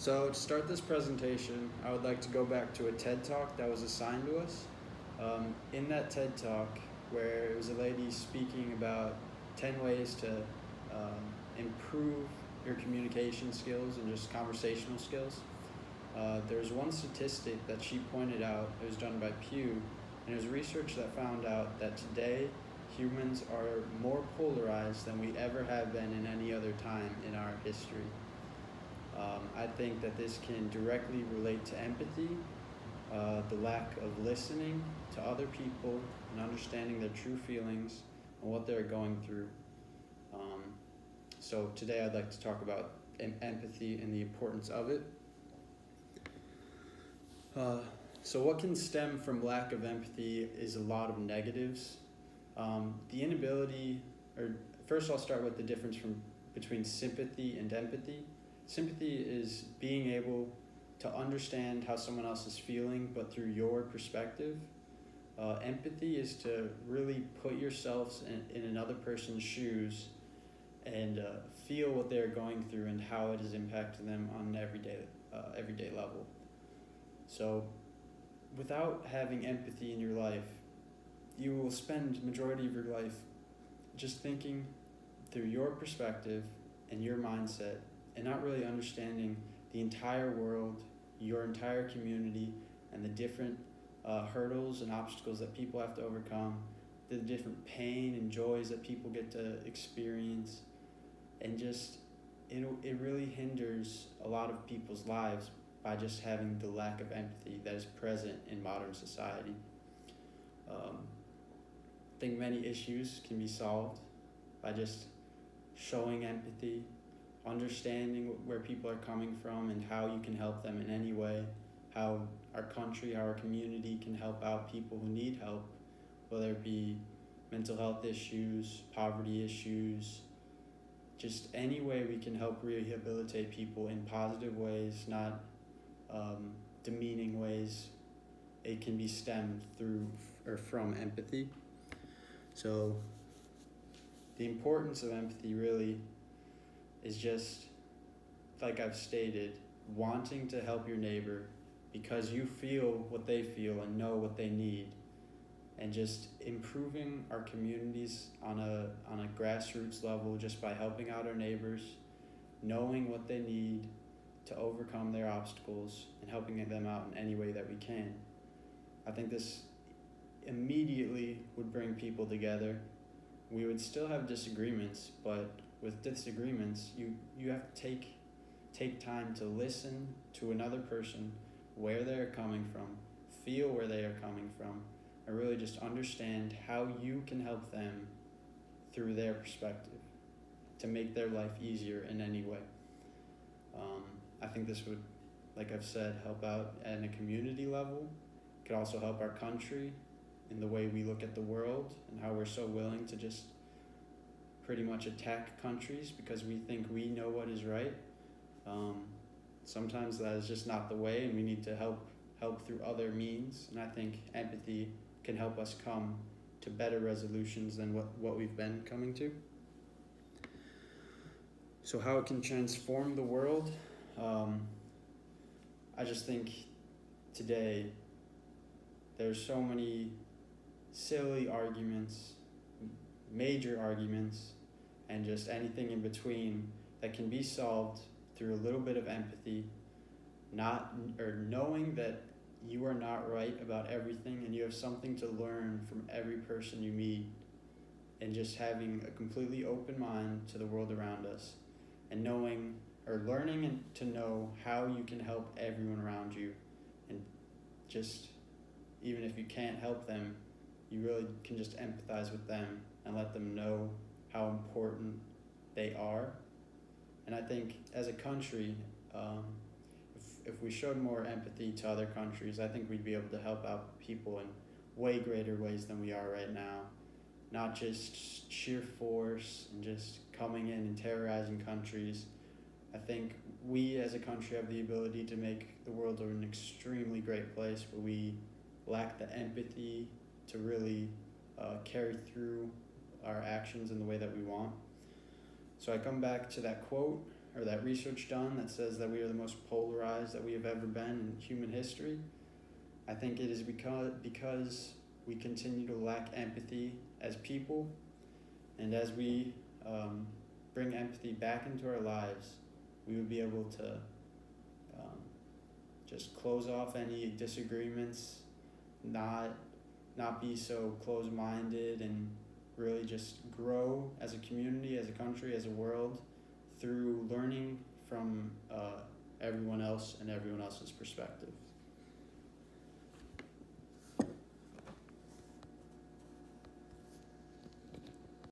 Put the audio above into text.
So to start this presentation, I would like to go back to a TED Talk that was assigned to us. In that TED Talk, where it was a lady speaking about 10 ways to improve your communication skills and just conversational skills, there's one statistic that she pointed out. It was done by Pew, and it was research that found out that today humans are more polarized than we ever have been in any other time in our history. I think that this can directly relate to empathy, the lack of listening to other people and understanding their true feelings and what they're going through. So today I'd like to talk about empathy and the importance of it. So what can stem from lack of empathy is a lot of negatives. The inability, or first I'll start with the difference between sympathy and empathy. Sympathy is being able to understand how someone else is feeling, but through your perspective. Empathy is to really put yourselves in another person's shoes and feel what they're going through and how it is impacting them on an everyday level. So without having empathy in your life, you will spend the majority of your life just thinking through your perspective and your mindset and not really understanding the entire world, your entire community, and the different hurdles and obstacles that people have to overcome, the different pain and joys that people get to experience, and just it really hinders a lot of people's lives by just having the lack of empathy that is present in modern society. I think many issues can be solved by just showing empathy, understanding where people are coming from and how you can help them in any way, how our country, our community can help out people who need help, whether it be mental health issues, poverty issues, just any way we can help rehabilitate people in positive ways, not demeaning ways. It can be stemmed through or from empathy. So the importance of empathy really is just, like I've stated, wanting to help your neighbor because you feel what they feel and know what they need, and just improving our communities on a grassroots level just by helping out our neighbors, knowing what they need to overcome their obstacles and helping them out in any way that we can. I think this immediately would bring people together. We would still have disagreements, but with disagreements, you have to take time to listen to another person, where they're coming from, feel where they are coming from, and really just understand how you can help them through their perspective to make their life easier in any way. I think this would, like I've said, help out at a community level. It could also help our country in the way we look at the world and how we're so willing to just pretty much attack countries because we think we know what is right. Sometimes that is just not the way, and we need to help through other means. And I think empathy can help us come to better resolutions than what we've been coming to. So how it can transform the world, I just think today there's so many silly arguments, major arguments, and just anything in between that can be solved through a little bit of empathy, knowing that you are not right about everything and you have something to learn from every person you meet, and just having a completely open mind to the world around us, and learning to know how you can help everyone around you, and just even if you can't help them, you really can just empathize with them and let them know how important they are. And I think as a country, if we showed more empathy to other countries, I think we'd be able to help out people in way greater ways than we are right now. Not just sheer force and just coming in and terrorizing countries. I think we as a country have the ability to make the world an extremely great place, but we lack the empathy to really carry through our actions in the way that we want. So I come back to that quote or that research done that says that we are the most polarized that we have ever been in human history. I think it is because we continue to lack empathy as people, and as we bring empathy back into our lives, we would be able to just close off any disagreements, not be so close-minded, and really just grow as a community, as a country, as a world, through learning from everyone else and everyone else's perspective.